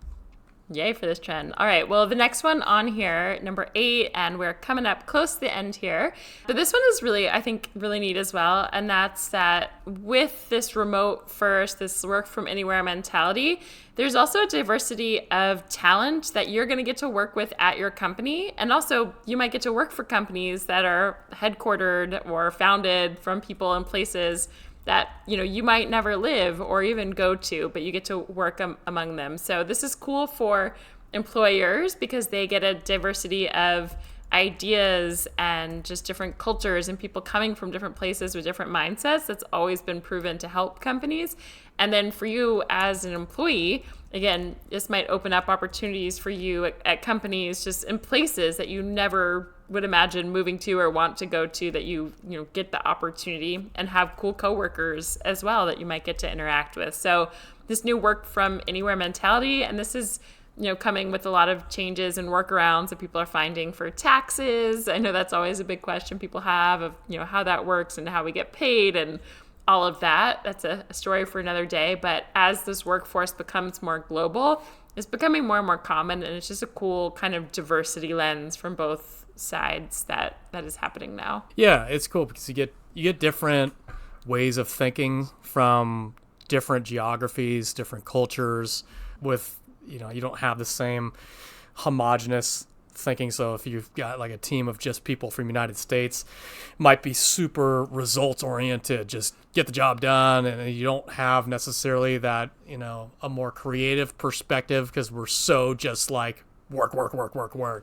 Yay for this trend. All right. Well, the next one on here, number 8, and we're coming up close to the end here. But this one is really, I think, really neat as well. And that's that with this remote first, this work from anywhere mentality, there's also a diversity of talent that you're going to get to work with at your company. And also you might get to work for companies that are headquartered or founded from people and places that, you know, you might never live or even go to, but you get to work among them. So this is cool for employers because they get a diversity of ideas and just different cultures and people coming from different places with different mindsets. That's always been proven to help companies. And then for you as an employee, again, this might open up opportunities for you at companies just in places that you never would imagine moving to or want to go to, that you get the opportunity and have cool coworkers as well that you might get to interact with. So this new work from anywhere mentality, and this is coming with a lot of changes and workarounds that people are finding for taxes. I know that's always a big question people have of how that works and how we get paid and all of that. That's a story for another day. But as this workforce becomes more global, it's becoming more and more common, and it's just a cool kind of diversity lens from both sides that is happening now. Yeah, it's cool because you get different ways of thinking from different geographies, different cultures. With you don't have the same homogenous thinking. So if you've got like a team of just people from the United States, might be super results oriented, just get the job done, and you don't have necessarily that a more creative perspective because we're so just like work,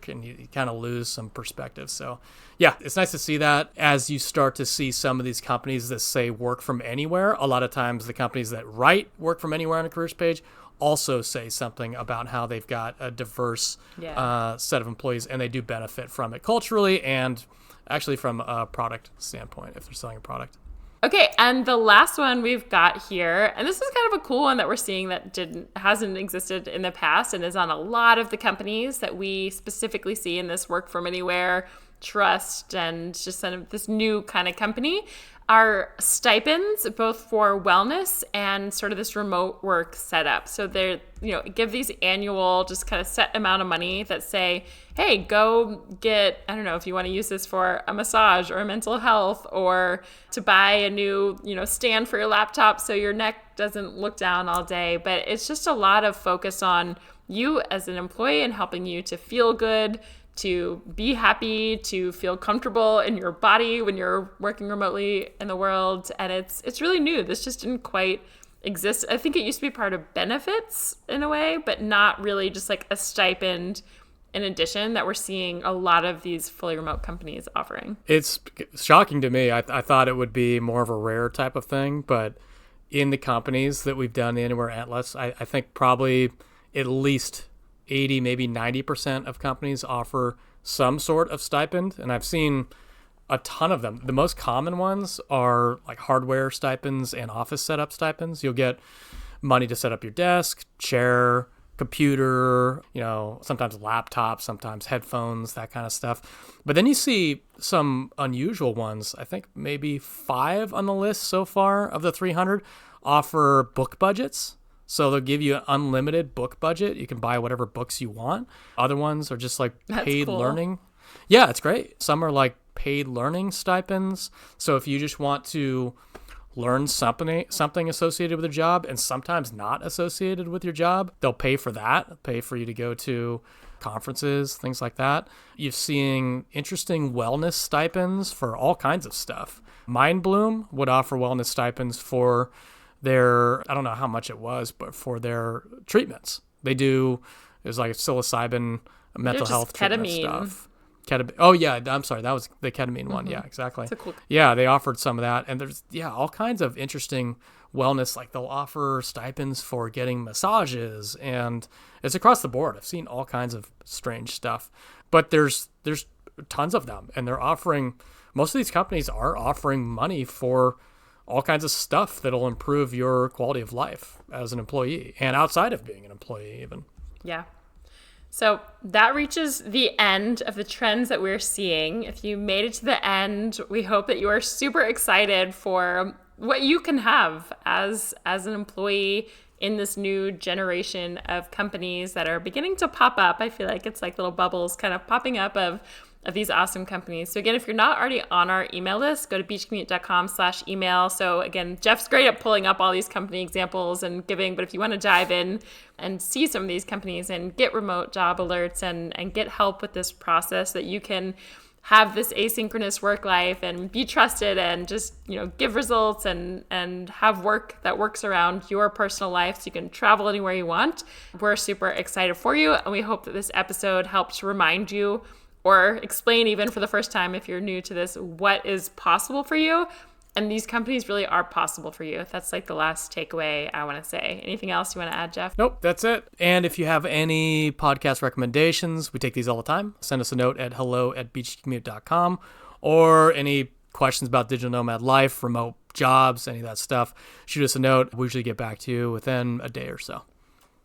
and you kind of lose some perspective. So yeah, it's nice to see that as you start to see some of these companies that say work from anywhere. A lot of times the companies that write work from anywhere on a careers page also say something about how they've got a diverse set of employees, and they do benefit from it culturally and actually from a product standpoint if they're selling a product. Okay, and the last one we've got here, and this is kind of a cool one that we're seeing that hasn't existed in the past and is on a lot of the companies that we specifically see in this work from anywhere, trust, and just kind of this new kind of company, are stipends, both for wellness and sort of this remote work setup. So they're, give these annual, just kind of set amount of money that say, hey, go get, I don't know if you want to use this for a massage or a mental health or to buy a new, stand for your laptop so your neck doesn't look down all day. But it's just a lot of focus on you as an employee and helping you to feel good, to be happy, to feel comfortable in your body when you're working remotely in the world. And it's really new. This just didn't quite exist. I think it used to be part of benefits in a way, but not really just like a stipend in addition that we're seeing a lot of these fully remote companies offering. It's shocking to me. I thought it would be more of a rare type of thing, but in the companies that we've done Anywhere Atlas, I think probably at least 80, maybe 90% of companies offer some sort of stipend. And I've seen a ton of them. The most common ones are like hardware stipends and office setup stipends. You'll get money to set up your desk, chair, computer, sometimes laptops, sometimes headphones, that kind of stuff. But then you see some unusual ones. I think maybe 5 on the list so far of the 300 offer book budgets. So they'll give you an unlimited book budget. You can buy whatever books you want. Other ones are just like paid learning. Yeah, it's great. Some are like paid learning stipends. So if you just want to learn something associated with a job and sometimes not associated with your job, they'll pay for that, pay for you to go to conferences, things like that. You're seeing interesting wellness stipends for all kinds of stuff. MindBloom would offer wellness stipends for their, I don't know how much it was, but for their treatments. They do, it was like psilocybin mental health treatment stuff. Oh yeah, I'm sorry, that was the ketamine one. Yeah, exactly. Cool. Yeah, they offered some of that, and there's all kinds of interesting wellness. Like they'll offer stipends for getting massages, and it's across the board. I've seen all kinds of strange stuff, but there's tons of them, and they're offering. Most of these companies are offering money for all kinds of stuff that'll improve your quality of life as an employee and outside of being an employee even. Yeah. So that reaches the end of the trends that we're seeing. If you made it to the end, we hope that you are super excited for what you can have as an employee in this new generation of companies that are beginning to pop up. I feel like it's like little bubbles kind of popping up of these awesome companies. So again, if you're not already on our email list, go to beachcommute.com/email. So again, Jeff's great at pulling up all these company examples and giving, but if you want to dive in and see some of these companies and get remote job alerts and get help with this process that you can have this asynchronous work life and be trusted and just, give results and have work that works around your personal life so you can travel anywhere you want. We're super excited for you, and we hope that this episode helps remind you or explain, even for the first time if you're new to this, what is possible for you. And these companies really are possible for you. That's like the last takeaway I want to say. Anything else you want to add, Jeff? Nope, that's it. And if you have any podcast recommendations, we take these all the time. Send us a note at hello@beachcommute.com, or any questions about digital nomad life, remote jobs, any of that stuff. Shoot us a note. We usually get back to you within a day or so.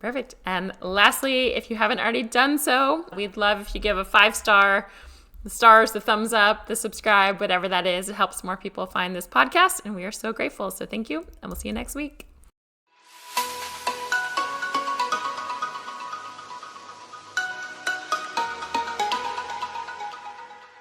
Perfect. And lastly, if you haven't already done so, we'd love if you give a 5-star, the stars, the thumbs up, the subscribe, whatever that is. It helps more people find this podcast, and we are so grateful. So thank you, and we'll see you next week.